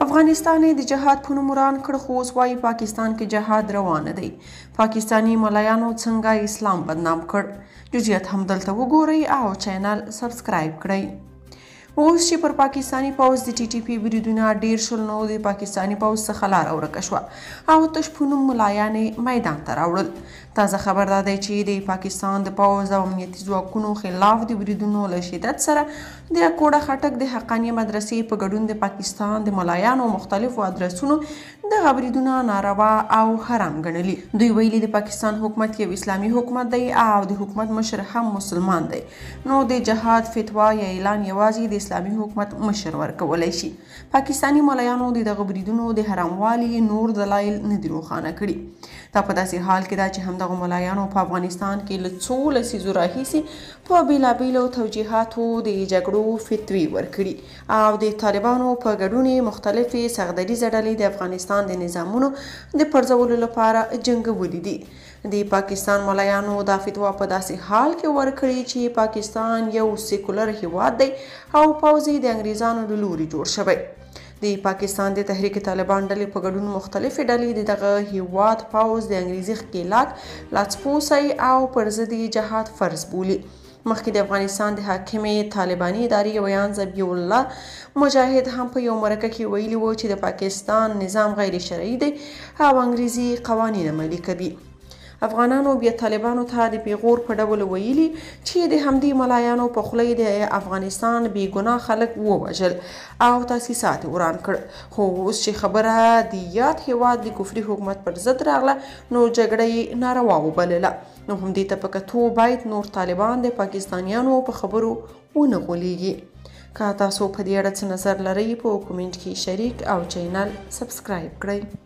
افغانستان یې د جهاد په نوم وران کړ، خو اوس وایي پاکستان کې جهاد روان دی. پاکستاني ملایانو څنګه اسلام بدنام کړ؟ جزئیات هم دلته وګورئ او چینل سبسکرایب کړئ. اوس چې پر پاکستاني پوځ د ټي ټي پي بریدونه ډیر شول، نو د پاکستاني پوځ څخه لاره ورکه شوه او تش په نوم ملایان میدان ته راوړل. تازه خبر دا دی چې د پاکستان د پوځ او امنیتي ځواکونو خلاف د بریدونو له شدت سره د کوړه خټک د حقانیه مدرسې په ګډون د پاکستان د ملایانو مختلفو ادرسونو دغه بریدونه ناروا او حرام ګڼلي. دوی ویلي د پاکستان حکومت یو اسلامي حکومت دی او د حکومت مشر هم مسلمان دی، نو د جهاد فتوا یا اعلان یوازې د اسلامي حکومت مشر ورکولی شي. پاکستاني ملایانو د دغه بریدونو د حراموالي نور دلایل نه دي روښانه کړي. دا په داسې حال کې ده چې همدغه ملایانو په افغانستان کې له څو لسیزو راهیسې په بېلابېلو توجیهاتو د جګړو فتوی ورکړي او د طالبانو په ګډون مختلفې سغدریزه ډلې د افغانستان د نظامونو د پرځولو لپاره جنګولي دي. د پاکستان ملایانو دا فتوا په داسې حال کې ورکړي چې پاکستان یو سیکولر هیواد دی او پوځ یې د انګریزانو له لوري جوړ شوی. د پاکستان د تحریک طالبان ډلې په ګډون مختلفې ډلې د دغه هیواد پوځ د انګریزي ښکېلاک لاڅپوسی او پر ضد جهاد فرض بولي. مخکې د افغانستان د حاکمې طالباني ادارې ویان ذبیح الله مجاهد هم په یو مرکه کې ویلي و چې د پاکستان نظام غیر شرعي دی او انګریزي قوانین عملي کوي. افغانانو بیا طالبانو ته د پیغور په ډول ویلي چې د همدې ملایانو په خوله د افغانستان بې ګناه خلک ووژل او تاسیسات وران کړ. خو اوس چې خبره د یاد هیواد د کفري حکومت پر ضد راغله، نو جګړه یې ناروا وبلله. نو همدې ته په کتو باید نور طالبان د پاکستانیانو په خبرو ونه غولیږي. که تاسو په دې اړه څه نظر لرئ، په کومنټ کې شریک او چینل سبسکرایب کړئ.